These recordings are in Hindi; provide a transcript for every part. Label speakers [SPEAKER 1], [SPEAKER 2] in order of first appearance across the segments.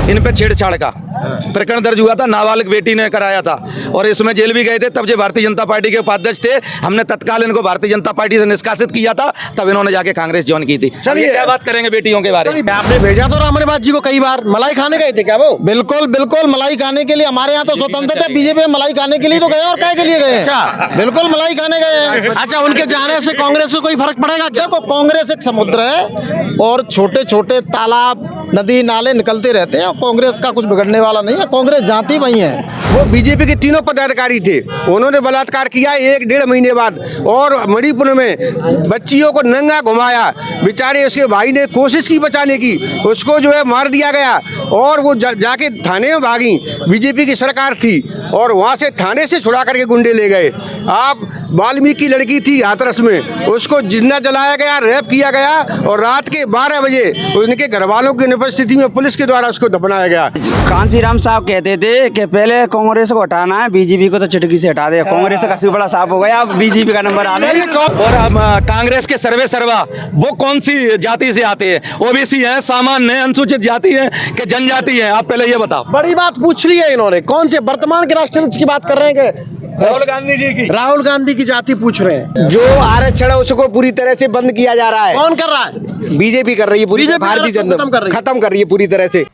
[SPEAKER 1] इन पे छेड़छाड़ का प्रकरण दर्ज हुआ था, नाबालिग बेटी ने कराया था और इसमें जेल भी गए थे। तब जो भारतीय जनता पार्टी के उपाध्यक्ष थे, हमने तत्काल इनको भारतीय जनता पार्टी से निष्कासित किया था, तब इन्होंने जाके कांग्रेस ज्वाइन की थी।
[SPEAKER 2] चलिए
[SPEAKER 1] क्या बात करेंगे बेटियों के बारे में?
[SPEAKER 2] आपने भेजा तो रामनिवास जी को कई बार, मलाई खाने गए थे क्या वो?
[SPEAKER 3] बिल्कुल बिल्कुल मलाई खाने के लिए। हमारे यहाँ तो स्वतंत्र थे, बीजेपी में मलाई खाने के लिए तो गए और क्या के लिए गए?
[SPEAKER 2] अच्छा।
[SPEAKER 3] बिल्कुल मलाई खाने गए हैं।
[SPEAKER 2] अच्छा, उनके जाने से कांग्रेस को कोई फर्क पड़ेगा क्या?
[SPEAKER 3] देखो कांग्रेस एक समुद्र है और छोटे छोटे तालाब नदी नाले निकलते रहते हैं और कांग्रेस का कुछ बिगड़ने वाला नहीं है। कांग्रेस जाती वही है।
[SPEAKER 4] वो बीजेपी के तीनों पदाधिकारी थे, उन्होंने बलात्कार किया 1-1.5 महीने बाद और मणिपुर में बच्चियों को नंगा घुमाया। बेचारे उसके भाई ने कोशिश की बचाने की, उसको जो है मार दिया गया और वो जाके थाने में भागी। बीजेपी की सरकार थी और वहाँ से थाने से छुड़ा करके गुंडे ले गए। आप वाल्मीकि की लड़की थी हाथरस में, उसको जिंदा जलाया गया, रेप किया गया और रात के 12 बजे उनके घर वालों की अनुपस्थिति में पुलिस के द्वारा उसको दफनाया गया।
[SPEAKER 5] कांशीराम साहब कहते थे कि पहले कांग्रेस को हटाना है, बीजेपी को तो चुटकी से हटा दे। कांग्रेस का सिर बड़ा साफ हो गया, अब बीजेपी का नंबर आ गया।
[SPEAKER 1] और हम कांग्रेस के सर्वे सर्वा वो कौन सी जाति से आते हैं? ओबीसी है, सामान्य है, अनुसूचित जाति है कि जनजाति है? आप पहले ये बताओ।
[SPEAKER 2] बड़ी बात पूछ ली है इन्होंने। कौन से वर्तमान के राष्ट्रपति की बात कर रहे हैं कि
[SPEAKER 1] राहुल गांधी जी की?
[SPEAKER 2] राहुल गांधी की जाति पूछ रहे हैं।
[SPEAKER 4] जो आरक्षण है उसको पूरी तरह से बंद किया जा रहा है।
[SPEAKER 2] कौन कर रहा है?
[SPEAKER 4] बीजेपी कर रही है, पूरी
[SPEAKER 2] बीजेपी
[SPEAKER 4] भारतीय जनता खत्म कर रही है पूरी तरह से।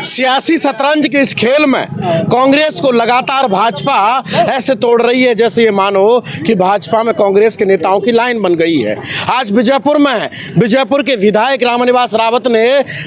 [SPEAKER 2] सियासी शतरंज के इस खेल में कांग्रेस को लगातार भाजपा ऐसे तोड़ रही है जैसे ये मानो कि भाजपा में कांग्रेस के नेताओं की लाइन बन गई है। आज विजयपुर के विधायक रामनिवास रावत ने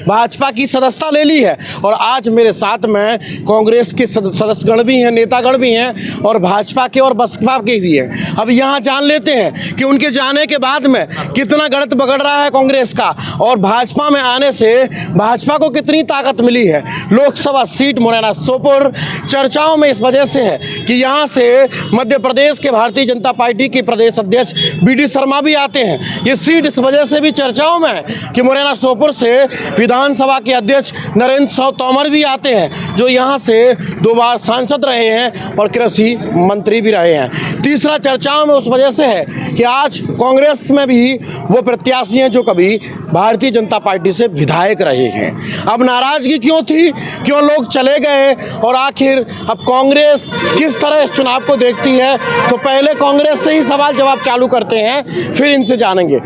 [SPEAKER 2] भाजपा की सदस्यता ले ली है और आज मेरे साथ में कांग्रेस के सदस्यगण भी हैं, नेतागण भी हैं और भाजपा के और बसपा के भी हैं। अब यहाँ जान लेते हैं कि उनके जाने के बाद में कितना गणित बिगड़ रहा है कांग्रेस का और भाजपा में आने से भाजपा को कितनी ताकत मिली है। लोकसभा सीट मुरैना सोपोर चर्चाओं में इस वजह से है कि यहाँ से मध्य प्रदेश के भारतीय जनता पार्टी के प्रदेश अध्यक्ष बीडी शर्मा भी आते हैं। ये सीट इस वजह से भी चर्चाओं में है कि मुरैना सोपोर से विधानसभा के अध्यक्ष नरेंद्र सिंह तोमर भी आते हैं, जो यहाँ से 2 बार सांसद रहे हैं और कृषि मंत्री भी रहे हैं। तीसरा चर्चाओं में उस वजह से है कि आज कांग्रेस में भी वो प्रत्याशी हैं जो कभी भारतीय जनता पार्टी से विधायक रहे हैं। अब नाराजगी क्यों थी, क्यों लोग चले गए और आखिर अब कांग्रेस किस तरह इस चुनाव को देखती है, तो पहले कांग्रेस से ही सवाल जवाब चालू करते हैं, फिर इनसे जानेंगे।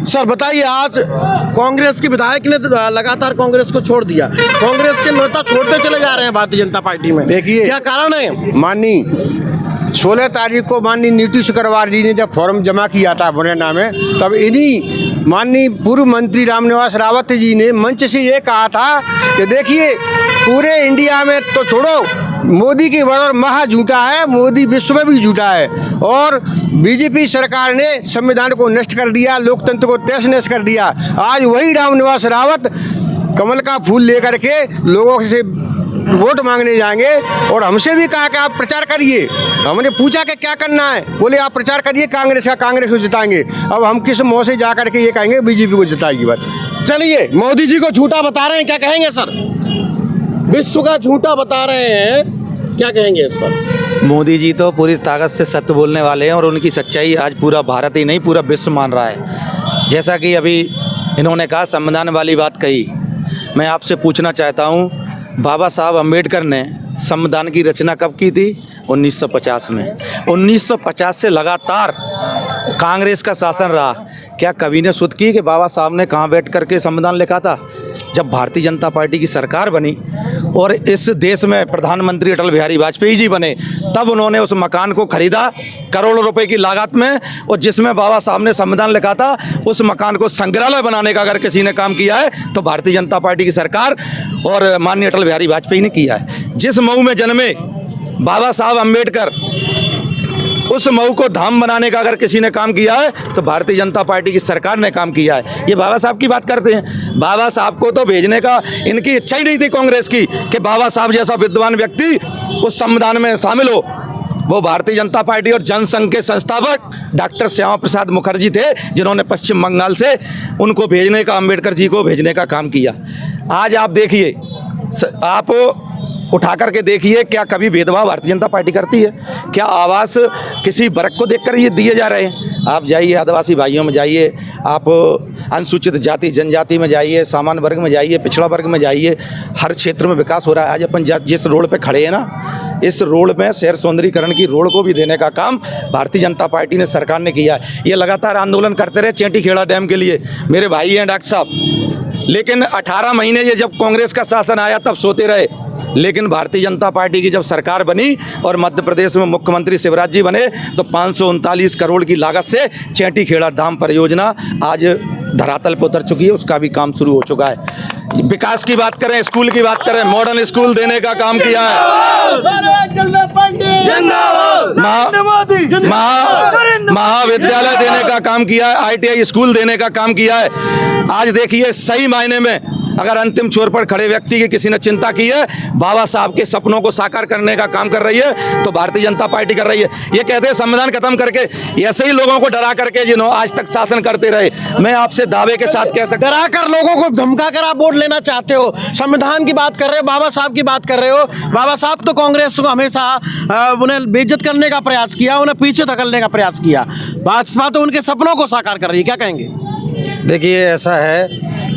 [SPEAKER 2] सर बताइए, आज कांग्रेस के विधायक ने लगातार कांग्रेस को छोड़ दिया, कांग्रेस के नेता छोड़ते चले जा रहे हैं भारतीय जनता पार्टी में,
[SPEAKER 4] देखिए
[SPEAKER 2] क्या कारण है?
[SPEAKER 4] माननीय 16 तारीख को माननीय नीतीश शुक्रवार जी ने जब फॉर्म जमा किया था मुरैना में, तब इन्हीं माननीय पूर्व मंत्री रामनिवास रावत जी ने मंच से ये कहा था कि देखिए पूरे इंडिया में तो छोड़ो, मोदी की वर्ड महा झूठा है, मोदी विश्व में भी झूठा है और बीजेपी सरकार ने संविधान को नष्ट कर दिया, लोकतंत्र को तहस नहस कर दिया। आज वही रामनिवास रावत कमल का फूल लेकर के लोगों से वोट मांगने जाएंगे और हमसे भी कहा कि आप प्रचार करिए। हमने पूछा कि क्या करना है, बोले आप प्रचार करिए कांग्रेस का, कांग्रेस को जिताएंगे। अब हम किस मुँह से जा करके ये कहेंगे बीजेपी को जिताएगी? बात
[SPEAKER 2] चलिए, मोदी जी को झूठा बता रहे हैं, क्या कहेंगे सर? विश्व का झूठा बता रहे हैं, क्या कहेंगे इस पर?
[SPEAKER 1] मोदी जी तो पूरी ताकत से सत्य बोलने वाले हैं और उनकी सच्चाई आज पूरा भारत ही नहीं पूरा विश्व मान रहा है। जैसा कि अभी इन्होंने कहा, संविधान वाली बात कही, मैं आपसे पूछना चाहता हूँ, बाबा साहब अम्बेडकर ने संविधान की रचना कब की थी? 1950 में। 1950 से लगातार कांग्रेस का शासन रहा। क्या कभी ने सुध की कि बाबा साहब ने कहाँ बैठ करके संविधान लिखा था? जब भारतीय जनता पार्टी की सरकार बनी और इस देश में प्रधानमंत्री अटल बिहारी वाजपेयी जी बने, तब उन्होंने उस मकान को खरीदा करोड़ों रुपए की लागत में, और जिसमें बाबा साहब ने संविधान लिखा था, उस मकान को संग्रहालय बनाने का अगर किसी ने काम किया है तो भारतीय जनता पार्टी की सरकार और माननीय अटल बिहारी वाजपेयी ने किया है। जिस मऊ में जन्मे बाबा साहब अम्बेडकर, उस मऊ को धाम बनाने का अगर किसी ने काम किया है तो भारतीय जनता पार्टी की सरकार ने काम किया है। ये बाबा साहब की बात करते हैं। बाबा साहब को तो भेजने का इनकी इच्छा ही नहीं थी कांग्रेस की कि बाबा साहब जैसा विद्वान व्यक्ति उस संविधान में शामिल हो। वो भारतीय जनता पार्टी और जनसंघ के संस्थापक डॉक्टर श्यामा प्रसाद मुखर्जी थे, जिन्होंने पश्चिम बंगाल से उनको भेजने का, अम्बेडकर जी को भेजने का काम किया। आज आप देखिए, आप उठा करके देखिए, क्या कभी भेदभाव भारतीय जनता पार्टी करती है? क्या आवास किसी वर्ग को देखकर ये दिए जा रहे हैं? आप जाइए आदिवासी भाइयों में जाइए, आप अनुसूचित जाति जनजाति में जाइए, सामान्य वर्ग में जाइए, पिछड़ा वर्ग में जाइए, हर क्षेत्र में विकास हो रहा है। आज अपन जिस रोड पे खड़े हैं ना, इस रोड में शहर सौंदर्यीकरण की रोड को भी देने का काम भारतीय जनता पार्टी ने, सरकार ने किया है। ये लगातार आंदोलन करते रहे चेंटीखेड़ा डैम के लिए, मेरे भाई हैं डॉक्टर साहब, लेकिन 18 महीने ये जब कांग्रेस का शासन आया तब सोते रहे। लेकिन भारतीय जनता पार्टी की जब सरकार बनी और मध्य प्रदेश में मुख्यमंत्री शिवराज जी बने तो 539 करोड़ की लागत से चेंटीखेड़ा डैम परियोजना आज धरातल पर उतर चुकी है, उसका भी काम शुरू हो चुका है। विकास की बात करें, स्कूल की बात करें, मॉडर्न स्कूल देने का काम किया है, महाविद्यालय देने का काम किया है, ITI स्कूल देने का काम किया है। आज देखिए सही मायने में अगर अंतिम छोर पर खड़े व्यक्ति की किसी ने चिंता की है, बाबा साहब के सपनों को साकार करने का काम कर रही है तो भारतीय जनता पार्टी कर रही है। ये कहते हैं संविधान खत्म करके, ऐसे ही लोगों को डरा करके जिन्होंने आज तक शासन करते रहे, मैं आपसे दावे के साथ कह सकता हूं,
[SPEAKER 2] डरा कर लोगों को धमका कर आप वोट लेना चाहते हो। संविधान की बात कर रहे हो, बाबा साहब की बात कर रहे हो। बाबा साहब तो कांग्रेस को हमेशा उन्हें बेइज्जत करने का प्रयास किया, उन्हें पीछे धकेलने का प्रयास किया। भाजपा तो उनके सपनों को साकार कर रही है, क्या कहेंगे?
[SPEAKER 6] देखिए ऐसा है,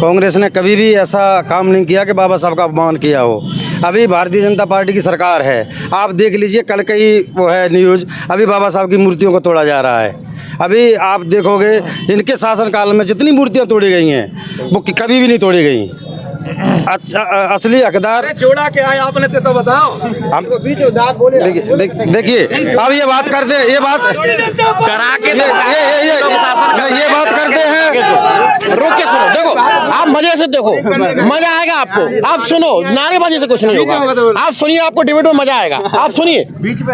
[SPEAKER 6] कांग्रेस ने कभी भी ऐसा काम नहीं किया कि बाबा साहब का अपमान किया हो। अभी भारतीय जनता पार्टी की सरकार है, आप देख लीजिए कल कई वो है न्यूज़, अभी बाबा साहब की मूर्तियों को तोड़ा जा रहा है। अभी आप देखोगे इनके शासनकाल में जितनी मूर्तियां तोड़ी गई हैं वो कभी भी नहीं तोड़ी गई। असली हकदार
[SPEAKER 1] जोड़ा क्या है आपने तो बताओ।
[SPEAKER 6] हम देखिए अब ये बात करते हैं, ये बात करते हैं।
[SPEAKER 2] रोक के सुनो, देखो आप मजे से देखो, मजा आएगा आपको। आप सुनो, नारेबाजी से कुछ नहीं होगा। आप सुनिए, आपको डिबेट में मजा आएगा। आप सुनिए,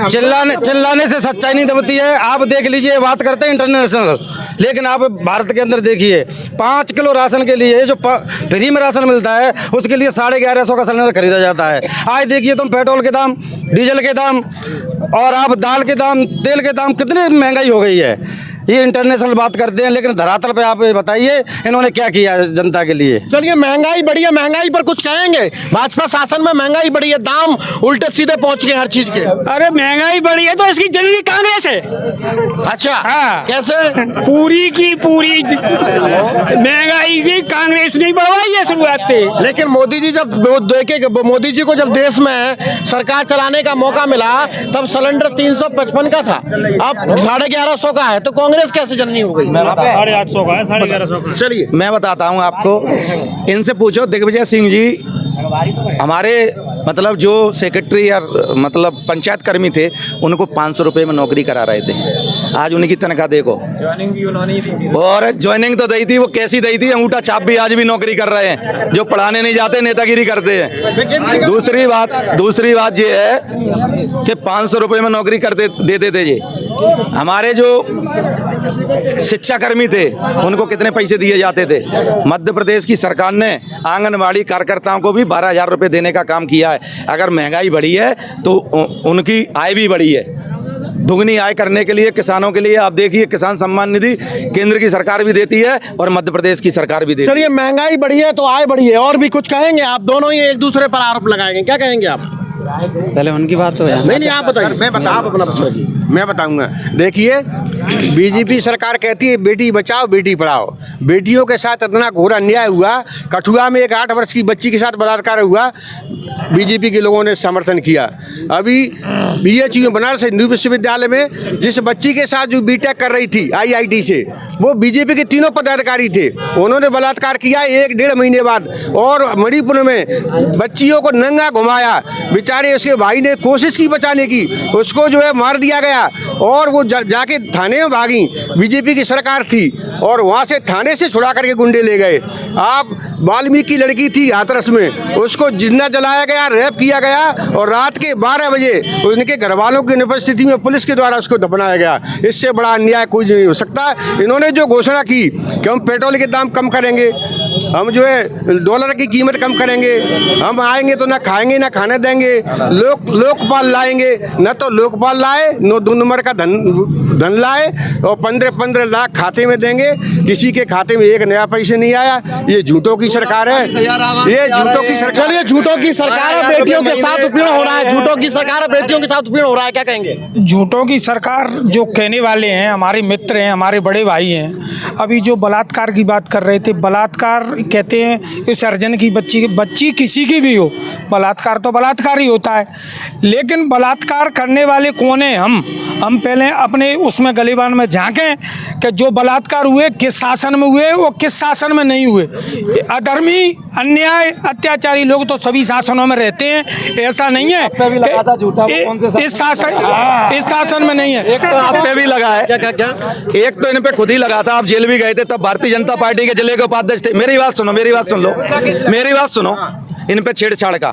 [SPEAKER 6] चिल्लाने से सच्चाई नहीं दबती है। आप देख लीजिए, बात करते हैं इंटरनेशनल, लेकिन आप भारत के अंदर देखिए 5 किलो राशन के लिए जो फ्री में राशन मिलता है उसके लिए 1150 का सिलेंडर खरीदा जाता है। आज देखिए तुम पेट्रोल के दाम, डीजल के दाम और आप दाल के दाम, तेल के दाम, कितनी महंगाई हो गई है। ये इंटरनेशनल बात करते हैं, लेकिन धरातल पे आप ये बताइए इन्होंने क्या किया है जनता के लिए।
[SPEAKER 2] चलिए महंगाई बढ़ी है, महंगाई पर कुछ कहेंगे? भाजपा शासन में महंगाई बढ़ी है, दाम उल्टे सीधे पहुंच गए हर चीज के।
[SPEAKER 7] अरे महंगाई बढ़ी है तो इसकी जरूरी कांग्रेस है।
[SPEAKER 2] अच्छा,
[SPEAKER 7] हाँ।
[SPEAKER 2] कैसे?
[SPEAKER 7] पूरी की पूरी महंगाई की कांग्रेस ने बढ़वाई है शुरुआत से।
[SPEAKER 2] लेकिन मोदी जी जब मोदी जी को जब देश में सरकार चलाने का मौका मिला तब सिलेंडर 355 का था, अब 1150 का है, तो कांग्रेस कैसे जननी हो गई?
[SPEAKER 7] 850 का है, 1150 का।
[SPEAKER 2] चलिए
[SPEAKER 1] मैं बताता हूं आपको, इनसे पूछो। दिग्विजय सिंह जी हमारे मतलब जो सेक्रेटरी या मतलब पंचायत कर्मी थे, उनको 500 रुपये में नौकरी करा रहे थे। आज उनकी तनख्वाह देखो, और ज्वाइनिंग तो दी थी, वो कैसी दी थी, अंगूठा छाप भी आज भी नौकरी कर रहे हैं। जो पढ़ाने नहीं जाते नेतागिरी करते हैं। दूसरी बात ये है कि 500 रुपये में नौकरी करते देते थे। ये हमारे जो शिक्षा कर्मी थे उनको कितने पैसे दिए जाते थे? मध्य प्रदेश की सरकार ने आंगनबाड़ी कार्यकर्ताओं को भी 12,000 रुपये देने का काम किया है। अगर महंगाई बढ़ी है तो उनकी आय भी बढ़ी है। दुगनी आय करने के लिए किसानों के लिए आप देखिए, किसान सम्मान निधि केंद्र की सरकार भी देती है और मध्य प्रदेश की सरकार भी देती है।
[SPEAKER 2] चलिए महंगाई बढ़ी है तो आय बढ़ी है, और भी कुछ कहेंगे? आप दोनों ही एक दूसरे पर आरोप लगाएंगे, क्या कहेंगे आप?
[SPEAKER 5] पहले उनकी बात तो है।
[SPEAKER 2] नहीं आप बताइए।
[SPEAKER 4] मैं बताऊंगा। देखिए, बीजेपी सरकार कहती है बेटी बचाओ बेटी पढ़ाओ। बेटियों के साथ इतना घोर अन्याय हुआ। कठुआ में एक 8 वर्ष की बच्ची के साथ बलात्कार हुआ, बीजेपी के लोगों ने समर्थन किया। अभी BHU बनारस हिंदू विश्वविद्यालय में जिस बच्ची के साथ जो बीटेक कर रही थी IIT से, वो बीजेपी के 3 पदाधिकारी थे, उन्होंने बलात्कार किया 1-1.5 महीने बाद। और मणिपुर में बच्चियों को नंगा घुमाया, बेचारे उसके भाई ने कोशिश की बचाने की, उसको जो है मार दिया गया। और वो जाके थाने में भागी, बीजेपी की सरकार थी, और वहाँ से थाने से छुड़ा करके गुंडे ले गए। आप वाल्मीकि की लड़की थी हाथरस में, उसको जिंदा जलाया गया, रेप किया गया, और रात के 12 बजे उनके घर वालों की अनुपस्थिति में पुलिस के द्वारा उसको दफनाया गया। इससे बड़ा अन्याय कोई नहीं हो सकता। इन्होंने जो घोषणा की कि हम पेट्रोल के दाम कम करेंगे, हम जो है डॉलर की कीमत कम करेंगे, हम आएंगे तो ना खाएंगे ना खाने देंगे, लोकपाल लाएंगे, न तो लोकपाल लाए, न 2 नंबर का धन लाए और 15-15 लाख खाते में देंगे, किसी के खाते में एक नया पैसे नहीं आया। ये झूठों की सरकार है, ये झूठों की सरकार।
[SPEAKER 2] चलिए, झूठों की सरकार है, बेटियों के साथ उत्पीड़न हो रहा है, झूठों की सरकार है, बेटियों के साथ उत्पीड़न हो रहा है, क्या कहेंगे?
[SPEAKER 8] झूठों की सरकार जो कहने वाले हैं हमारे मित्र हैं, हमारे बड़े भाई हैं। अभी जो बलात्कार की बात कर रहे थे, बलात्कार कहते हैं इस अर्जन की बच्ची किसी की भी हो, बलात्कार तो बलात्कार ही होता है। लेकिन बलात्कार करने वाले कौन है? हम पहले अपने उसमें गलीबान में झांकें कि जो बलात्कार हुए किस शासन में हुए और किस शासन में नहीं हुए। अधर्मी, अन्याय, अत्याचारी लोग तो सभी शासनों में रहते हैं, ऐसा नहीं है कि इस शासन में नहीं है।
[SPEAKER 1] एक तो आप पे भी लगा है, एक तो इन पे खुद ही लगा था। आप जेल भी गए थे, तब भारतीय जनता पार्टी के जिले के उपाध्यक्ष थे। मेरी बात सुनो, मेरी बात सुन लो, मेरी बात सुनो। इन पे छेड़छाड़ का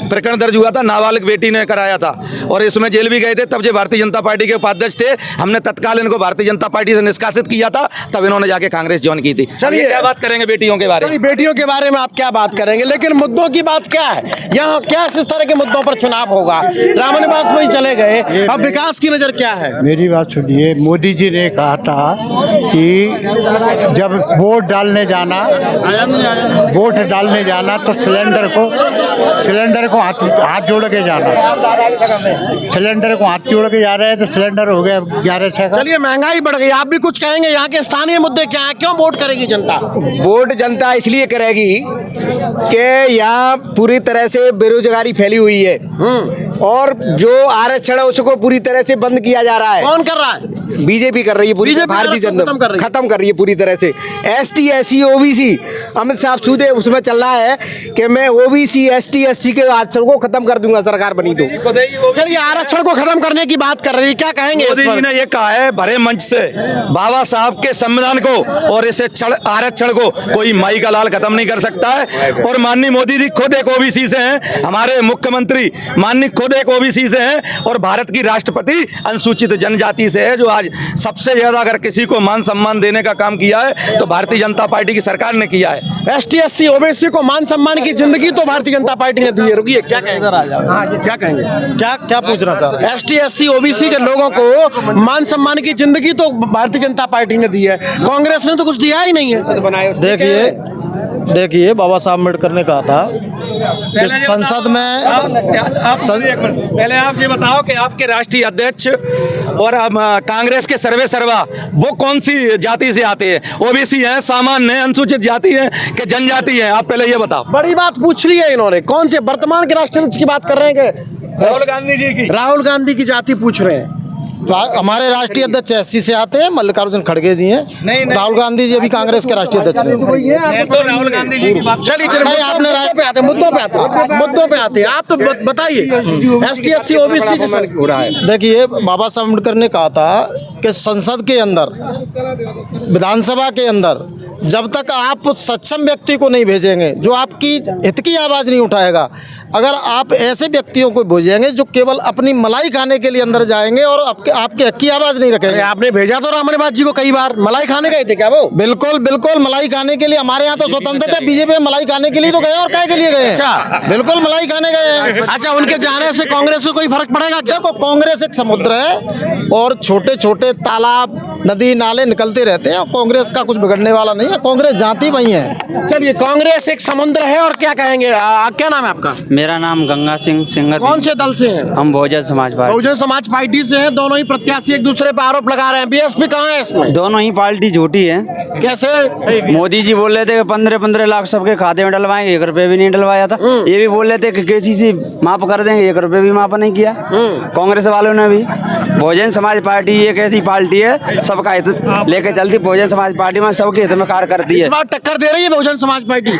[SPEAKER 1] प्रकरण दर्ज हुआ था, नाबालिग बेटी ने कराया था, और इसमें जेल भी गए थे। तब जो भारतीय जनता पार्टी के उपाध्यक्ष थे, हमने तत्काल इनको भारतीय जनता पार्टी से निष्कासित किया था, तब इन्होंने जाके कांग्रेस ज्वाइन की थी। चलिए, क्या बात करेंगे बेटियों के बारे में?
[SPEAKER 2] बेटियों के बारे में आप क्या बात करेंगे, लेकिन मुद्दों की बात क्या है? यहाँ क्या इस तरह के मुद्दों पर चुनाव होगा? रामनिवास में चले गए, अब विकास की नजर क्या है?
[SPEAKER 9] मेरी बात सुनिए, मोदी जी ने कहा था कि जब वोट डालने जाना तो सिलेंडर को हाथ जोड़ के जाना। सिलेंडर को हाथ जोड़ के जा रहे हैं तो सिलेंडर हो गया 1100 का।
[SPEAKER 2] चलिए, महंगाई बढ़ गई, आप भी कुछ कहेंगे? यहाँ के स्थानीय मुद्दे क्या हैं, क्यों वोट करेगी जनता?
[SPEAKER 3] वोट जनता इसलिए करेगी कि यहाँ पूरी तरह से बेरोजगारी फैली हुई है और जो आरक्षण है उसको पूरी तरह से बंद किया जा रहा है।
[SPEAKER 2] कौन कर रहा है?
[SPEAKER 3] बीजेपी कर रही है, पूरी भारतीय जनता खत्म कर रही है पूरी तरह से। ST SC OBC Amit Shah सूदे उसमें चल रहा है कि मैं OBC ST SC के आरक्षण को खत्म कर दूंगा सरकार बनी तो।
[SPEAKER 2] चलिए, आरक्षण को खत्म करने की बात कर रही है, क्या कहेंगे?
[SPEAKER 1] मोदी जी ने ये कहा है भरे मंच से, बाबा साहब के संविधान को और इसे आरक्षण को कोई माई का लाल खत्म नहीं कर सकता है। और माननीय मोदी जी खुद एक OBC से हैं, हमारे मुख्यमंत्री माननीय खुद एक OBC से हैं, और भारत की राष्ट्रपति अनुसूचित जनजाति से है। जो आज सबसे ज्यादा अगर किसी को मान सम्मान देने का काम किया है तो भारतीय जनता पार्टी की सरकार ने किया है।
[SPEAKER 2] ST SC OBC को मान सम्मान की जिंदगी तो भारतीय जनता पार्टी ने दी है। रुकिए, क्या कहेंगे? क्या कहेंगे?
[SPEAKER 3] क्या पूछना चाह?
[SPEAKER 2] ST SC OBC के लोगों को मान सम्मान की जिंदगी तो भारतीय जनता पार्टी ने दी है, कांग्रेस ने तो कुछ दिया ही नहीं है।
[SPEAKER 3] देखिए बाबा साहब अम्बेडकर ने कहा था कि संसद में
[SPEAKER 1] पहले आप ये बताओ कि आपके राष्ट्रीय अध्यक्ष और कांग्रेस के सर्वे सर्वा वो कौन सी जाति से आते हैं? OBC हैं, सामान्य हैं, अनुसूचित जाति हैं कि जनजाति हैं? आप पहले ये बताओ।
[SPEAKER 2] बड़ी बात पूछ ली है इन्होंने। कौन से वर्तमान के राष्ट्राध्यक्ष की बात कर रहे हैं?
[SPEAKER 1] राहुल गांधी जी की।
[SPEAKER 2] राहुल गांधी की जाति पूछ रहे हैं।
[SPEAKER 3] हमारे राष्ट्रीय अध्यक्ष SC से आते हैं, मल्लिकार्जुन खड़गे जी हैं।
[SPEAKER 1] नहीं,
[SPEAKER 3] राहुल गांधी जी अभी कांग्रेस के राष्ट्रीय अध्यक्ष हैं।
[SPEAKER 1] तो राहुल गांधी जी की बात।
[SPEAKER 2] चलिए, आपने मुद्दों पे आते हैं, आप तो बताइए। ST SC OBC हो रहा है।
[SPEAKER 3] देखिए, बाबा साहब अम्बेडकर ने कहा था कि संसद के अंदर, विधानसभा के अंदर जब तक आप सक्षम व्यक्ति को नहीं भेजेंगे, जो आपकी हित की आवाज़ नहीं उठाएगा, अगर आप ऐसे व्यक्तियों को भेजेंगे जो केवल अपनी मलाई खाने के लिए अंदर जाएंगे और आपके हक की आवाज़ नहीं रखेंगे।
[SPEAKER 2] आपने भेजा तो रामनिवास जी को कई बार, मलाई खाने गए थे क्या वो?
[SPEAKER 3] बिल्कुल मलाई खाने के लिए। हमारे यहाँ तो स्वतंत्र थे, बीजेपी में मलाई खाने के लिए तो गए, और क्या के लिए गए?
[SPEAKER 2] अच्छा,
[SPEAKER 3] बिल्कुल मलाई खाने गए हैं।
[SPEAKER 2] अच्छा, उनके जाने से कांग्रेस को कोई फर्क पड़ेगा क्या?
[SPEAKER 3] देखो, कांग्रेस एक समुद्र है और छोटे छोटे तालाब, नदी नाले निकलते रहते हैं, और कांग्रेस का कुछ बिगड़ने वाला नहीं है। कांग्रेस जाती वही है।
[SPEAKER 2] चलिए, कांग्रेस एक समुद्र है, और क्या कहेंगे? क्या नाम है आपका?
[SPEAKER 5] मेरा नाम गंगा सिंह सिंगर।
[SPEAKER 2] कौन से दल से हैं?
[SPEAKER 5] हम बहुजन समाज पार्टी।
[SPEAKER 2] बहुजन समाज पार्टी से हैं। दोनों ही प्रत्याशी एक दूसरे पर आरोप लगा रहे हैं। BSP कहाँ है इसमें?
[SPEAKER 5] दोनों ही पार्टी झूठी है।
[SPEAKER 2] कैसे?
[SPEAKER 5] मोदी जी बोल रहे थे कि 15-15 लाख सबके खाते में डलवाएंगे, 1 रुपए भी नहीं डलवाया था। ये भी बोल रहे थे कि KCC माफ कर देंगे, 1 रुपए भी माफ नहीं किया कांग्रेस वालों ने भी। बहुजन समाज पार्टी एक ऐसी पार्टी है, सबका हित लेके चलती। बहुजन समाज पार्टी में सबके हित में कार्य करती है।
[SPEAKER 2] इस बार टक्कर दे रही है बहुजन समाज पार्टी।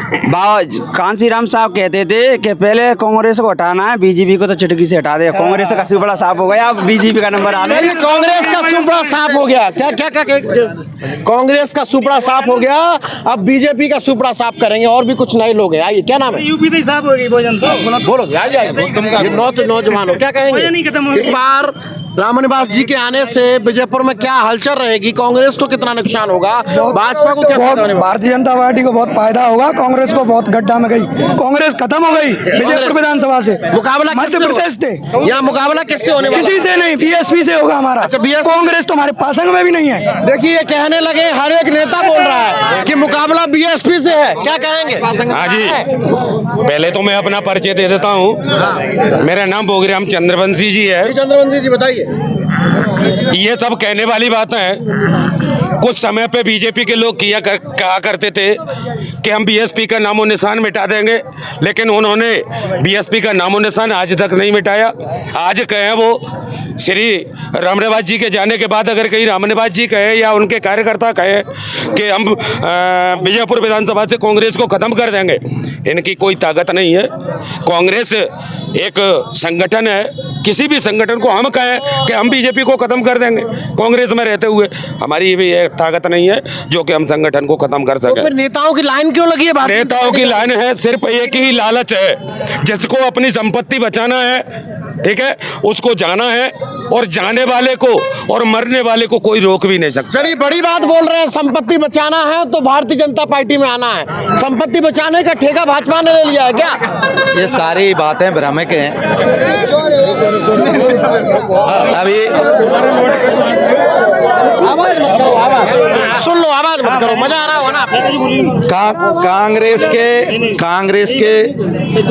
[SPEAKER 5] कांसी राम साहब कहते थे कि पहले कांग्रेस को हटाना है, BJP को तो चिटकी से हटा दे। कांग्रेस का सुपड़ा साफ हो गया, अब BJP का नंबर आ गया।
[SPEAKER 2] कांग्रेस का सुपड़ा साफ हो गया। क्या कांग्रेस का सुपड़ा साफ हो गया, अब BJP का सुपड़ा साफ करेंगे। और भी कुछ नए लोग हैं, आइए। क्या नाम है?
[SPEAKER 7] यूपी तो साफ हो गई भोजन तो
[SPEAKER 2] बोलो, आइए। नौजवान हो, क्या कहेंगे इस बार? रामनिवास जी के आने से विजयपुर में क्या हलचल रहेगी? कांग्रेस को कितना नुकसान होगा? भाजपा को क्या फायदा होने वाला?
[SPEAKER 3] भारतीय जनता पार्टी को बहुत फायदा होगा। कांग्रेस को बहुत गड्ढा में गई, कांग्रेस खत्म हो गई विजयपुर विधानसभा से।
[SPEAKER 2] मुकाबला
[SPEAKER 3] मध्य प्रदेश से
[SPEAKER 2] यहाँ मुकाबला किससे होने वाला?
[SPEAKER 3] किसी से नहीं, बीएसपी से होगा हमारा। कांग्रेस तो हमारे पासंग में भी नहीं है।
[SPEAKER 2] देखिए ये कहने लगे, हर एक नेता बोल रहा है कि मुकाबला बीएसपी से है, क्या कहेंगे?
[SPEAKER 10] हाँ जी, पहले तो मैं अपना परिचय दे देता हूँ। मेरा नाम भोगीराम चंद्रवंशी जी है।
[SPEAKER 2] चंद्रवंशी जी बताइए।
[SPEAKER 10] ये सब कहने वाली बातें हैं। कुछ समय पे बीजेपी के लोग कहा करते थे कि हम बीएसपी का नामो निशान मिटा देंगे, लेकिन उन्होंने बीएसपी का नामो निशान आज तक नहीं मिटाया। आज कहें वो श्री रामनिवास जी के जाने के बाद अगर कहीं रामनिवास जी कहे या उनके कार्यकर्ता कहे कि हम विजयपुर विधानसभा से कांग्रेस को ख़त्म कर देंगे, इनकी कोई ताकत नहीं है। कांग्रेस एक संगठन है, किसी भी संगठन को हम कहें कि हम बीजेपी को ख़त्म कर देंगे कांग्रेस में रहते हुए, हमारी भी एक ताकत नहीं है जो कि हम संगठन को ख़त्म कर सकें।
[SPEAKER 2] फिर नेताओं की लाइन क्यों लगी है?
[SPEAKER 10] नेताओं की लाइन है, सिर्फ एक ही लालच है, जिसको अपनी संपत्ति बचाना है, ठीक है, उसको जाना है, और जाने वाले को और मरने वाले को कोई रोक भी नहीं सकता।
[SPEAKER 2] चलिए बड़ी बात बोल रहे हैं, संपत्ति बचाना है तो भारतीय जनता पार्टी में आना है। संपत्ति बचाने का ठेका भाजपा ने ले लिया है क्या?
[SPEAKER 1] ये सारी बातें भ्रामक हैं। अभी
[SPEAKER 2] सुन लो, आवाज मत करो, मजा आ रहा हो ना?
[SPEAKER 1] कांग्रेस के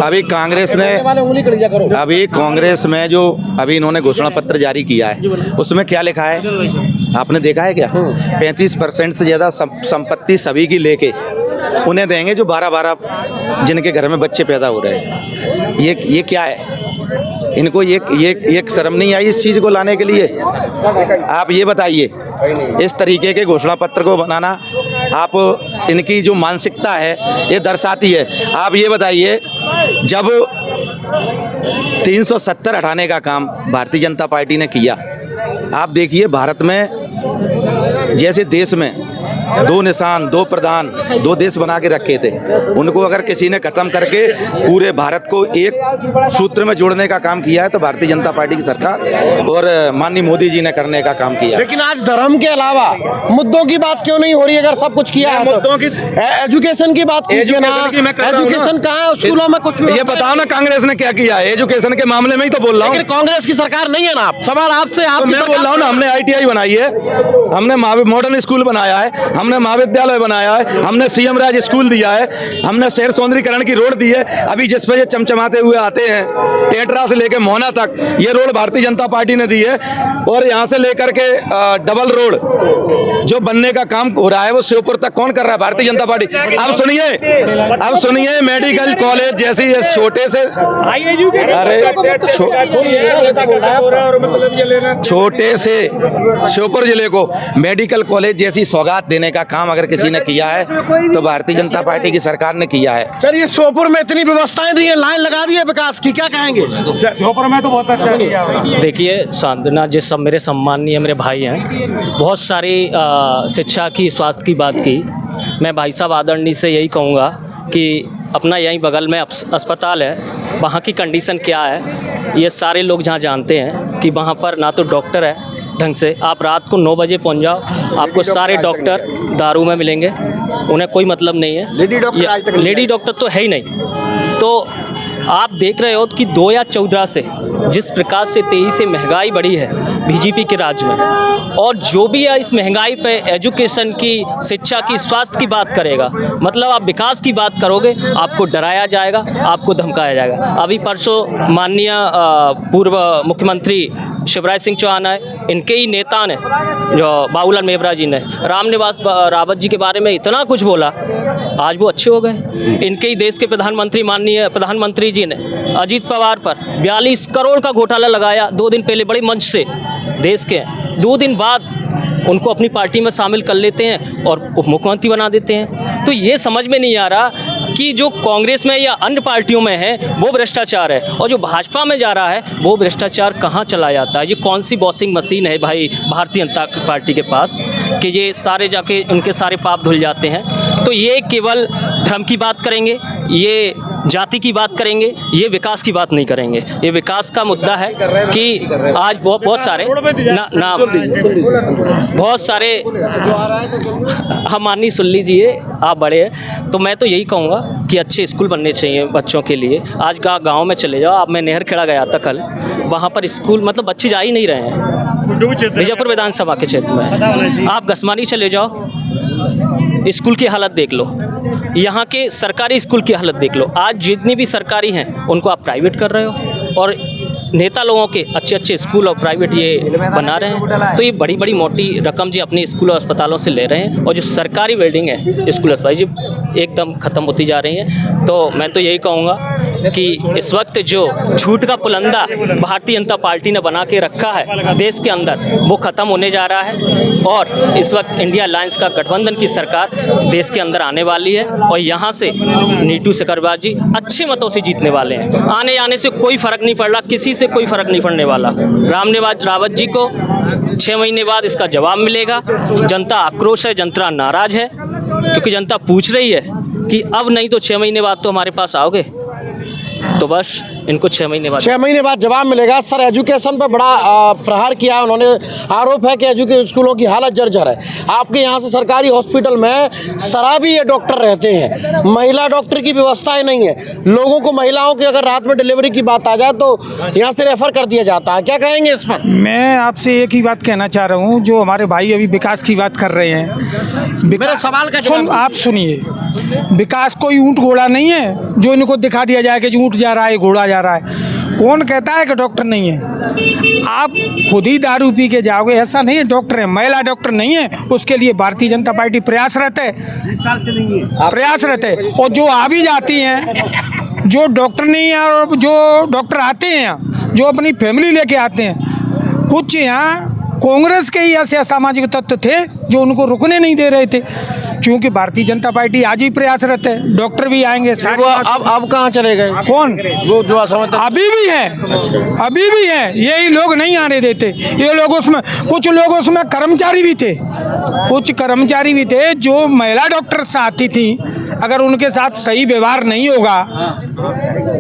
[SPEAKER 1] अभी कांग्रेस में जो अभी इन्होंने घोषणा पत्र जारी किया है, उसमें क्या लिखा है आपने देखा है क्या? 35% से ज़्यादा संपत्ति सभी की लेके उन्हें देंगे जो 12-12 जिनके घर में बच्चे पैदा हो रहे हैं। ये क्या है? इनको ये शर्म नहीं आई इस चीज़ को लाने के लिए? आप ये बताइए, इस तरीके के घोषणा पत्र को बनाना आप इनकी जो मानसिकता है ये दर्शाती है। आप ये बताइए, जब 370 हटाने का काम भारतीय जनता पार्टी ने किया, आप देखिए भारत में जैसे देश में 2 निशान, 2 प्रधान, 2 देश बना के रखे थे, उनको अगर किसी ने खत्म करके पूरे भारत को एक सूत्र में जोड़ने का काम किया है तो भारतीय जनता पार्टी की सरकार और माननीय मोदी जी ने करने का काम किया।
[SPEAKER 2] लेकिन आज धर्म के अलावा मुद्दों की बात क्यों नहीं हो रही? अगर सब कुछ किया है
[SPEAKER 1] मुद्दों की,
[SPEAKER 2] एजुकेशन की बात कीजिए ना। एजुकेशन कहाँ है? स्कूलों में कुछ
[SPEAKER 6] ये बताओ ना कांग्रेस ने क्या किया है एजुकेशन के मामले में ही तो बोल रहा हूँ।
[SPEAKER 2] कांग्रेस की सरकार नहीं है ना, सवाल आपसे। आप
[SPEAKER 6] मैं बोल रहा हूँ ना, हमने ITI बनाई है, हमने मॉडर्न स्कूल बनाया है, हमने महाविद्यालय बनाया है, हमने CM राज स्कूल दिया है, हमने शहर सौंदर्यीकरण की रोड दी है। अभी जिस पे ये चमचमाते हुए आते हैं, टेटरा से लेके मोहना तक ये रोड भारतीय जनता पार्टी ने दी है। और यहाँ से लेकर के डबल रोड जो बनने का काम हो रहा है वो श्योपुर तक कौन कर रहा है? भारतीय जनता पार्टी। अब सुनिए मेडिकल कॉलेज जैसी इस छोटे से छोटे से श्योपुर जिले को मेडिकल कॉलेज जैसी सौगात देने का काम अगर किसी ने किया है तो भारतीय जनता पार्टी की सरकार ने किया है।
[SPEAKER 2] चलिए, श्योपुर में इतनी व्यवस्थाएं दी है, लाइन लगा दी है विकास की, क्या कहेंगे?
[SPEAKER 10] श्योपुर में तो बहुत अच्छा किया।
[SPEAKER 11] देखिए सांधना जी सब मेरे सम्मानीय मेरे भाई हैं, बहुत सारी शिक्षा की, स्वास्थ्य की बात की। मैं भाई साहब आदरणीय से यही कहूँगा कि अपना यहीं बगल में अस्पताल है, वहाँ की कंडीशन क्या है ये सारे लोग जहाँ जानते हैं कि वहाँ पर ना तो डॉक्टर है ढंग से। आप रात को 9 बजे पहुँच जाओ, आपको सारे डॉक्टर दारू में मिलेंगे, उन्हें कोई मतलब नहीं है। लेडी डॉक्टर तो है ही नहीं। तो आप देख रहे हो कि 2 या 14 से जिस प्रकार से 23 से महंगाई बढ़ी है बीजेपी के राज में, और जो भी है इस महंगाई पे एजुकेशन की, शिक्षा की, स्वास्थ्य की बात करेगा, मतलब आप विकास की बात करोगे, आपको डराया जाएगा, आपको धमकाया जाएगा। अभी परसों माननीय पूर्व मुख्यमंत्री शिवराज सिंह चौहान आए, इनके ही नेता ने जो बाबूलाल मेवरा जी ने रामनिवास रावत जी के बारे में इतना कुछ बोला, आज वो अच्छे हो गए। इनके ही देश के प्रधानमंत्री माननीय प्रधानमंत्री जी ने अजीत पवार पर 42 करोड़ का घोटाला लगाया 2 दिन पहले बड़े मंच से देश के। 2 दिन बाद उनको अपनी पार्टी में शामिल कर लेते हैं और उप मुख्यमंत्री बना देते हैं। तो ये समझ में नहीं आ रहा कि जो कांग्रेस में या अन्य पार्टियों में है वो भ्रष्टाचार है, और जो भाजपा में जा रहा है वो भ्रष्टाचार कहाँ चला जाता है। ये कौन सी वॉशिंग मशीन है भाई भारतीय जनता पार्टी के पास कि ये सारे जाके उनके सारे पाप धुल जाते हैं। तो ये केवल धर्म की बात करेंगे, ये जाति की बात करेंगे, ये विकास की बात नहीं करेंगे। ये विकास का मुद्दा है कि आज बहुत सारे बहुत सारे हम माननी सुन लीजिए, आप बड़े हैं तो मैं तो यही कहूँगा कि अच्छे स्कूल बनने चाहिए बच्चों के लिए। आज का गांव में चले जाओ आप, मैं नहरखेड़ा गया था कल, वहाँ पर स्कूल मतलब बच्चे जा ही नहीं रहे हैं। बीजापुर विधानसभा के क्षेत्र में आप गसमानी चले जाओ, स्कूल की हालत देख लो, यहाँ के सरकारी स्कूल की हालत देख लो। आज जितनी भी सरकारी हैं उनको आप प्राइवेट कर रहे हो और नेता लोगों के अच्छे अच्छे स्कूल और प्राइवेट ये बना रहे हैं। तो ये बड़ी बड़ी मोटी रकम जी अपने स्कूल और अस्पतालों से ले रहे हैं और जो सरकारी बिल्डिंग है स्कूल अस्पताल जी एकदम ख़त्म होती जा रही हैं। तो मैं तो यही कहूँगा कि इस वक्त जो झूठ का पुलंदा भारतीय जनता पार्टी ने बना के रखा है देश के अंदर, वो ख़त्म होने जा रहा है और इस वक्त इंडिया अलायंस का गठबंधन की सरकार देश के अंदर आने वाली है और यहाँ से नीतू सिकरवार जी अच्छे मतों से जीतने वाले हैं। आने आने से कोई फ़र्क नहीं पड़ रहा, किसी से कोई फ़र्क नहीं पड़ने वाला। रामनिवास रावत जी को 6 महीने बाद इसका जवाब मिलेगा। जनता आक्रोश है, जनता नाराज़ है क्योंकि जनता पूछ रही है कि अब नहीं तो 6 महीने बाद तो हमारे पास आओगे, तो बस इनको 6 महीने बाद
[SPEAKER 2] जवाब मिलेगा। सर, एजुकेशन पर बड़ा प्रहार किया उन्होंने। आरोप है कि एजुकेशन स्कूलों की हालत जर्जर है। आपके यहाँ से सरकारी हॉस्पिटल में शराबी ये डॉक्टर रहते हैं, महिला डॉक्टर की व्यवस्थाएं नहीं है। लोगों को, महिलाओं की अगर रात में डिलीवरी की बात आ जाए तो यहाँ से रेफर कर दिया जाता है। क्या कहेंगे इस पर?
[SPEAKER 8] मैं आपसे एक ही बात कहना चाह रहा हूँ, जो हमारे भाई अभी विकास की बात कर रहे हैं,
[SPEAKER 2] मेरा सवाल का जवाब
[SPEAKER 8] आप सुनिए। विकास कोई ऊंट घोड़ा नहीं है जो इनको दिखा दिया जाए कि ऊंट जा रहा है, घोड़ा जा रहा है। कौन कहता है कि डॉक्टर नहीं है? आप खुद ही दारू पी के जाओगे, ऐसा नहीं है डॉक्टर है। महिला डॉक्टर नहीं है, उसके लिए भारतीय जनता पार्टी प्रयासरत है। और जो आ भी जाती हैं, जो डॉक्टर नहीं है और जो डॉक्टर आते हैं जो अपनी फैमिली लेके आते हैं, कुछ यहाँ कांग्रेस के ही ऐसे असामाजिक तत्व थे जो उनको रुकने नहीं दे रहे थे। क्योंकि भारतीय जनता पार्टी आज ही प्रयासरत है, डॉक्टर भी आएंगे।
[SPEAKER 2] अब कहाँ चले गए?
[SPEAKER 8] कौन?
[SPEAKER 2] वो जो असमर्थ
[SPEAKER 8] अभी भी है, अभी भी है। यही लोग नहीं आने देते। ये लोग उसमें, कुछ लोग उसमें कर्मचारी भी थे, कुछ कर्मचारी भी थे जो महिला डॉक्टर से आती थी। अगर उनके साथ सही व्यवहार नहीं होगा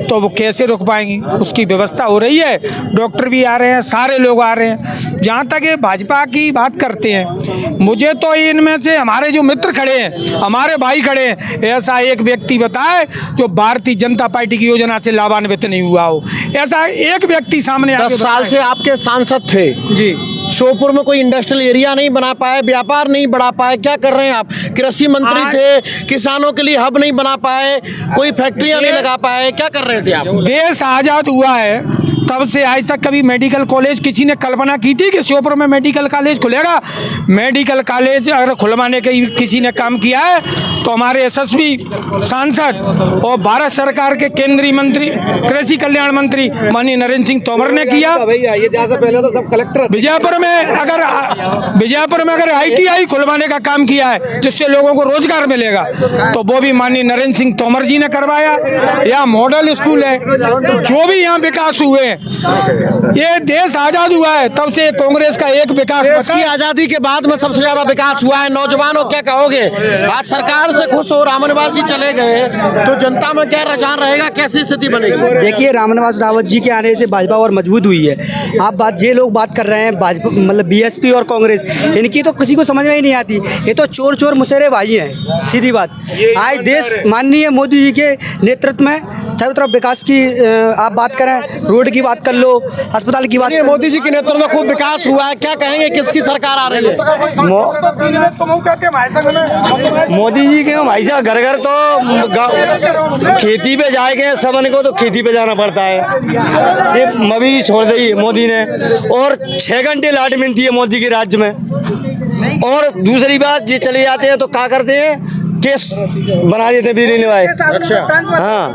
[SPEAKER 8] तो वो कैसे रुक पाएंगी? उसकी व्यवस्था हो रही है। डॉक्टर भी आ रहे हैं, सारे लोग आ रहे हैं। जहाँ तक ये भाजपा की बात करते हैं, मुझे तो इनमें से हमारे जो मित्र खड़े हैं, हमारे भाई खड़े हैं, ऐसा एक व्यक्ति बताए जो भारतीय जनता पार्टी की योजना से लाभान्वित नहीं हुआ हो। ऐसा एक व्यक्ति सामने
[SPEAKER 2] 10 साल से आपके सांसद थे
[SPEAKER 8] जी।
[SPEAKER 2] श्योपुर में कोई इंडस्ट्रियल एरिया नहीं बना पाए, व्यापार नहीं बढ़ा पाए। क्या कर रहे हैं आप? कृषि मंत्री थे, किसानों के लिए हब नहीं बना पाए, कोई फैक्ट्रियां नहीं लगा पाए। क्या कर रहे थे आप?
[SPEAKER 8] देश आज़ाद हुआ है तब से आज तक कभी मेडिकल कॉलेज किसी ने कल्पना की थी कि श्योपुर में मेडिकल कॉलेज खुलेगा? मेडिकल कॉलेज अगर खुलवाने के किसी ने काम किया है तो हमारे यशस्वी सांसद और भारत सरकार के केंद्रीय मंत्री, कृषि कल्याण मंत्री माननीय नरेंद्र सिंह तोमर ने किया। विजयपुर में अगर ITI खुलवाने का काम किया है जिससे लोगों को रोजगार मिलेगा तो वो भी माननीय नरेंद्र सिंह तोमर जी ने करवाया। यहाँ मॉडल स्कूल है, जो भी यहाँ विकास हुए हैं। ये देश आजाद हुआ है तब से कांग्रेस का एक विकास
[SPEAKER 2] की आजादी के बाद में सबसे ज्यादा विकास हुआ है। नौजवानों क्या कहोगे? आज सरकार से खुश हो, रामनिवास जी चले गए तो जनता में क्या रुझान रहेगा, कैसी स्थिति बनेगी?
[SPEAKER 12] देखिए, रामनिवास रावत जी के आने से भाजपा और मजबूत हुई है। आप बात ये लोग बात कर रहे हैं भाजपा मतलब BSP और कांग्रेस, इनकी तो किसी को समझ में ही नहीं आती। ये तो चोर चोर मुसेरे भाई हैं, सीधी बात। आज देश माननीय मोदी जी के नेतृत्व में चारों तरफ विकास की आप बात करें, रोड की बात कर लो, अस्पताल की बात।
[SPEAKER 2] मोदी जी के नेतृत्व में खूब विकास हुआ है। क्या कहेंगे, किसकी सरकार आ रही है?
[SPEAKER 6] मोदी जी के भाई साहब घर घर तो खेती पे जाएंगे, सबन को तो खेती पे जाना पड़ता है। ये मवी छोड़ दी मोदी ने, और 6 घंटे लाइट मिलती है मोदी के राज्य में। और दूसरी बात, ये चले जाते हैं तो क्या करते हैं, केस बना देते हैं बिजली निभाए। हाँ,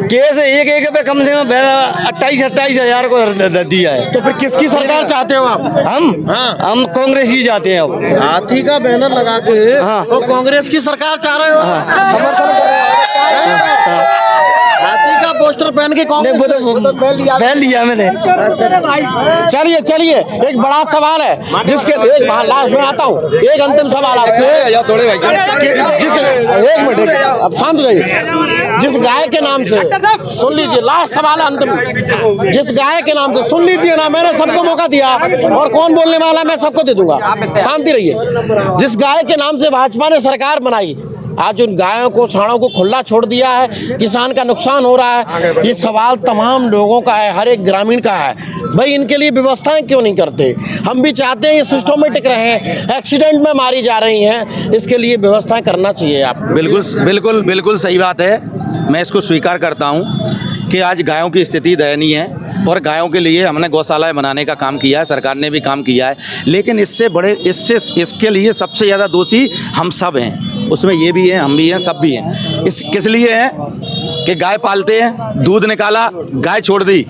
[SPEAKER 6] केस एक पे कम से कम 28 हजार को दिया है।
[SPEAKER 2] तो फिर किसकी सरकार चाहते हो आप?
[SPEAKER 6] हम कांग्रेस की चाहते हैं। अब
[SPEAKER 2] हाथी का बैनर लगा के तो कांग्रेस की सरकार चाह रहे हो? हाथी का पोस्टर पहन मान की कांग्रेस
[SPEAKER 3] पहन लिया मैंने।
[SPEAKER 2] चलिए चलिए, एक बड़ा सवाल है जिसके एक लास्ट में आता हूँ, एक अंतिम सवाल आपसे। एक मिनट, अब शांत रहिए। जिस गाय के नाम से, सुन लीजिए, लास्ट सवाल है अंतिम, जिस गाय के नाम से, सुन लीजिए ना, मैंने सबको मौका दिया और कौन बोलने वाला मैं सबको दे दूंगा, शांति रहिए। जिस गाय के नाम से भाजपा ने सरकार बनाई, आज उन गायों को, सांडों को खुला छोड़ दिया है, किसान का नुकसान हो रहा है। ये सवाल तमाम लोगों का है, हर एक ग्रामीण का है, भाई इनके लिए व्यवस्थाएं क्यों नहीं करते? हम भी चाहते हैं ये सिस्टमेटिक रहे, एक्सीडेंट में मारी जा रही हैं, इसके लिए व्यवस्थाएं करना चाहिए। आप
[SPEAKER 1] बिल्कुल सही बात है, मैं इसको स्वीकार करता हूँ कि आज गायों की स्थिति दयनीय है और गायों के लिए हमने गौशालाएं बनाने का काम किया है, सरकार ने भी काम किया है, लेकिन इसके लिए सबसे ज़्यादा दोषी हम सब हैं, उसमें ये भी हैं, हम भी हैं, सब भी हैं। किस लिए हैं कि गाय पालते हैं, दूध निकाला, गाय छोड़ दी।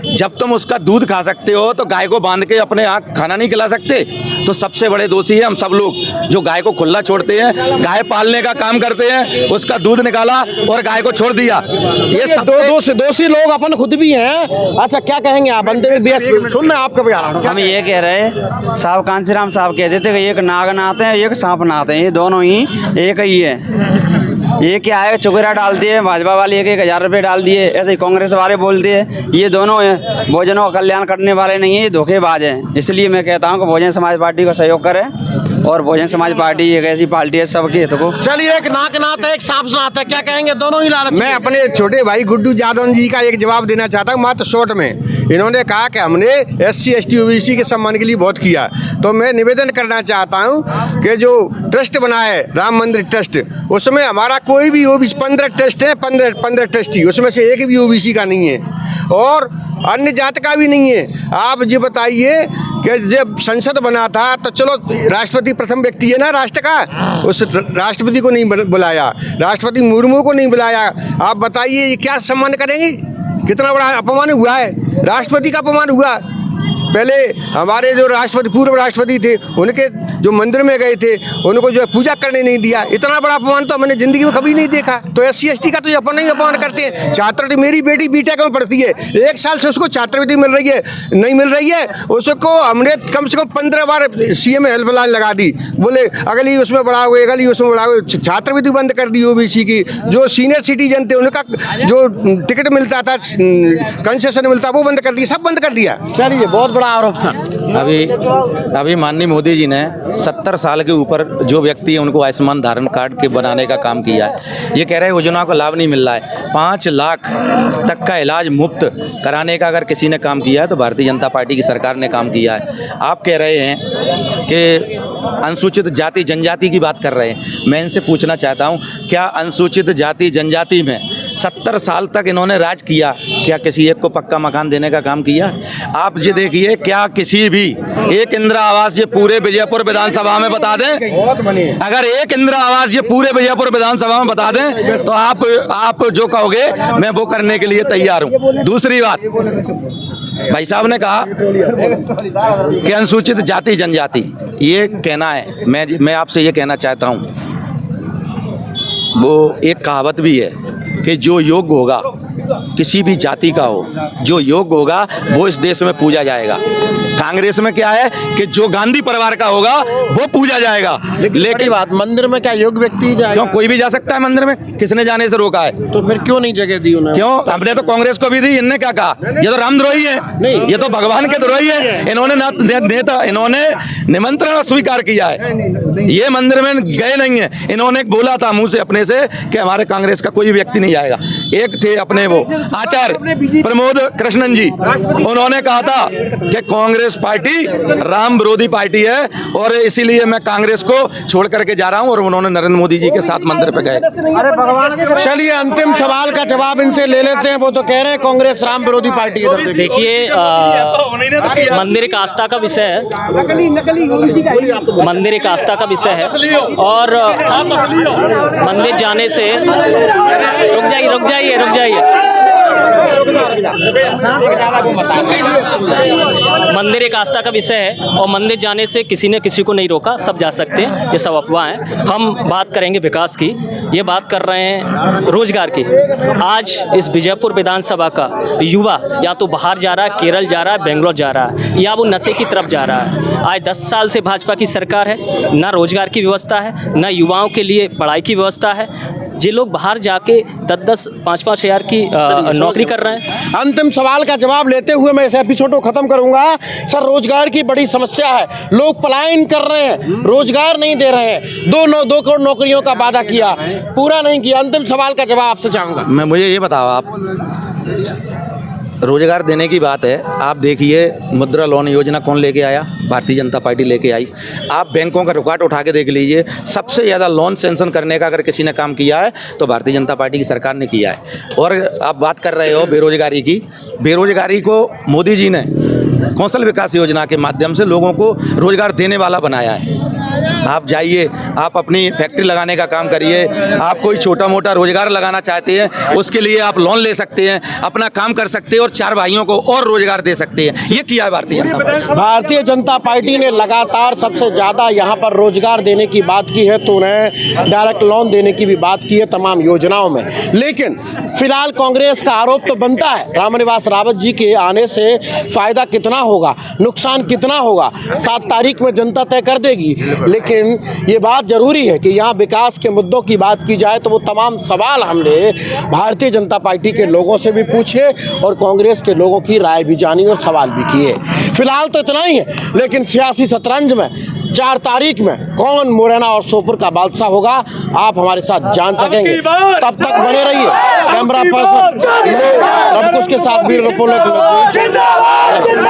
[SPEAKER 1] जब तुम उसका दूध खा सकते हो तो गाय को बांध के अपने यहाँ खाना नहीं खिला सकते, तो सबसे बड़े दोषी है हम सब लोग जो गाय को खुला छोड़ते हैं, गाय पालने का काम करते हैं, उसका दूध निकाला और गाय को छोड़ दिया। ये सब
[SPEAKER 2] दोषी लोग अपन खुद भी हैं। अच्छा, क्या कहेंगे आप? सुन रहे आपका बयान।
[SPEAKER 5] हम ये कह रहे हैं, साहब कांसीराम साहब कहते थे कि एक नाग नहाते हैं, एक सांप नहाते हैं, ये दोनों ही एक ही है। ये क्या है, चुकेरा डाल दिए भाजपा वाले, 1,000 रुपये डाल दिए, ऐसे ही कांग्रेस वाले बोलते हैं। ये दोनों बहुजनों का कल्याण करने वाले नहीं है, ये धोखेबाज हैं। इसलिए मैं कहता हूँ कि बहुजन समाज पार्टी को सहयोग करें, और बहुजन समाज पार्टी एक ऐसी पार्टी है सबके हित को।
[SPEAKER 2] चलिए, एक नाक नहाता है, एक सांप नहाता है, क्या कहेंगे? दोनों ही लालच।
[SPEAKER 4] मैं अपने छोटे भाई गुड्डू यादव जी का एक जवाब देना चाहता हूँ, मात्र शॉर्ट में। इन्होंने कहा कि हमने SC ST OBC के सम्मान के लिए बहुत किया, तो मैं निवेदन करना चाहता हूँ कि जो ट्रस्ट बना है राम मंदिर ट्रस्ट, उसमें हमारा कोई भी OBC 15 ट्रस्ट है, 15 ट्रस्टी, उसमें से एक भी OBC का नहीं है और अन्य जात का भी नहीं है। आप ये बताइए कि जब संसद बना था तो चलो, राष्ट्रपति प्रथम व्यक्ति है ना राष्ट्र का, उस राष्ट्रपति को नहीं बुलाया, राष्ट्रपति मुर्मू को नहीं बुलाया। आप बताइए ये क्या सम्मान करेंगे? कितना बड़ा अपमान हुआ है, राष्ट्रपति का अपमान हुआ। पहले हमारे जो राष्ट्रपति, पूर्व राष्ट्रपति थे, उनके जो मंदिर में गए थे, उनको जो है पूजा करने नहीं दिया। इतना बड़ा अपमान तो मैंने जिंदगी में कभी नहीं देखा। तो SC ST का तो ये अपन ही अपमान करते हैं। छात्रवृत्ति, मेरी बेटी BTech में पढ़ती है, 1 साल से उसको छात्रवृत्ति मिल रही है, नहीं मिल रही है, उसको हमने कम से कम 15 बार CM हेल्पलाइन लगा दी, बोले अगली उसमें बढ़ाओ, अगली उसमें बढ़ाओ। छात्रवृत्ति बंद कर दी OBC की। जो सीनियर सिटीजन थे उनका जो टिकट मिलता था, कंसेशन मिलता, वो बंद कर दिया, सब बंद कर दिया।
[SPEAKER 2] चलिए, बहुत बड़ा आरोप सर।
[SPEAKER 1] अभी माननीय मोदी जी ने 70 साल के ऊपर जो व्यक्ति है उनको आयुष्मान धारण कार्ड के बनाने का काम किया है। ये कह रहे हैं योजना का लाभ नहीं मिल रहा है। 5 लाख तक का इलाज मुफ्त कराने का अगर किसी ने काम किया है तो भारतीय जनता पार्टी की सरकार ने काम किया है। आप कह रहे हैं कि अनुसूचित जाति जनजाति की बात कर रहे हैं, मैं इनसे पूछना चाहता हूँ, क्या अनुसूचित जाति जनजाति में 70 साल तक इन्होंने राज किया, क्या किसी एक को पक्का मकान देने का काम किया? आप ये देखिए, क्या किसी भी एक इंदिरा आवास ये पूरे विजयपुर विधानसभा में बता दें, अगर एक इंदिरा आवास ये पूरे विजयपुर विधानसभा में बता दें तो आप जो कहोगे मैं वो करने के लिए तैयार हूँ। दूसरी बात, भाई साहब ने कहा कि अनुसूचित जाति जनजाति, ये कहना है, मैं आपसे ये कहना चाहता हूँ, वो एक कहावत भी है कि जो योग्य होगा, किसी भी जाति का हो, जो योग्य होगा वो इस देश में पूजा जाएगा। कांग्रेस में क्या है कि जो गांधी परिवार का होगा वो पूजा जाएगा।
[SPEAKER 2] लेकिन बात, मंदिर में क्या योग्य व्यक्ति जाएगा?
[SPEAKER 1] क्यों, कोई भी जा सकता है मंदिर में, किसने जाने से रोका है?
[SPEAKER 2] तो फिर क्यों नहीं जगह दी उन्हें?
[SPEAKER 1] क्यों, हमने तो कांग्रेस को भी दी। इनने क्या कहा, ये तो रामद्रोही है, ये तो भगवान के द्रोही है। इन्होंने नेता, इन्होंने निमंत्रण स्वीकार किया है, ये मंदिर में गए नहीं है। इन्होंने बोला था मुंह से अपने से कि हमारे कांग्रेस का कोई व्यक्ति नहीं जाएगा। एक थे अपने वो आचार्य प्रमोद कृष्णन जी, उन्होंने कहा था कि कांग्रेस पार्टी राम विरोधी पार्टी है और इसीलिए मैं कांग्रेस को छोड़ करके जा रहा हूं, और उन्होंने नरेंद्र मोदी जी के साथ मंदिर पे गए।
[SPEAKER 2] चलिए, अंतिम सवाल का जवाब इनसे ले लेते हैं। वो तो कह रहे हैं कांग्रेस राम विरोधी पार्टी है।
[SPEAKER 11] देखिए, मंदिर एक आस्था का विषय है, मंदिर एक आस्था का विषय है, और मंदिर जाने से रुक जाइए मंदिर एक आस्था का विषय है और मंदिर जाने से किसी ने किसी को नहीं रोका, सब जा सकते हैं, ये सब अफवाह है। हम बात करेंगे विकास की। ये बात कर रहे हैं रोजगार की। आज इस विजयपुर विधानसभा का युवा या तो बाहर जा रहा है, केरल जा रहा है, बेंगलोर जा रहा है, या वो नशे की तरफ जा रहा है। आज 10 साल से भाजपा की सरकार है, ना रोजगार की व्यवस्था है, ना युवाओं के लिए पढ़ाई की व्यवस्था है। ये लोग बाहर जाके 10-10, 5-5 हज़ार की नौकरी कर रहे हैं।
[SPEAKER 2] अंतिम सवाल का जवाब लेते हुए मैं इस एपिसोड को खत्म करूंगा। सर, रोजगार की बड़ी समस्या है, लोग पलायन कर रहे हैं, रोजगार नहीं दे रहे हैं। 2 करोड़ नौकरियों का वादा किया, पूरा नहीं किया। अंतिम सवाल का जवाब आपसे चाहूंगा।
[SPEAKER 1] मुझे ये बताओ, आप रोजगार देने की बात है, आप देखिए मुद्रा लोन योजना कौन लेके आया? भारतीय जनता पार्टी लेके आई। आप बैंकों का रिकॉर्ड उठा के देख लीजिए, सबसे ज़्यादा लोन सैंक्शन करने का अगर किसी ने काम किया है तो भारतीय जनता पार्टी की सरकार ने किया है। और आप बात कर रहे हो बेरोजगारी की, बेरोजगारी को मोदी जी ने कौशल विकास योजना के माध्यम से लोगों को रोजगार देने वाला बनाया है। आप जाइए, आप अपनी फैक्ट्री लगाने का काम करिए, आप कोई छोटा मोटा रोजगार लगाना चाहते हैं उसके लिए आप लोन ले सकते हैं, अपना काम कर सकते हैं और 4 भाइयों को और रोजगार दे सकते हैं। ये किया है
[SPEAKER 2] भारतीय जनता पार्टी ने लगातार सबसे ज़्यादा यहाँ पर रोजगार देने की बात की है, तो उन्हें डायरेक्ट लोन देने की भी बात की है तमाम योजनाओं में। लेकिन फिलहाल कांग्रेस का आरोप तो बनता है, रामनिवास रावत जी के आने से फ़ायदा कितना होगा, नुकसान कितना होगा, 7 तारीख में जनता तय कर देगी। लेकिन ये बात जरूरी है कि यहाँ विकास के मुद्दों की बात की जाए तो वो तमाम सवाल हमने भारतीय जनता पार्टी के लोगों से भी पूछे और कांग्रेस के लोगों की राय भी जानी और सवाल भी किए। फिलहाल तो इतना ही है, लेकिन सियासी शतरंज में 4 तारीख में कौन मुरैना और सोपुर का बादशाह होगा आप हमारे साथ जान सकेंगे। तब तक बने रहिए। कैमरा पर्सन रब कुछ के साथ वीर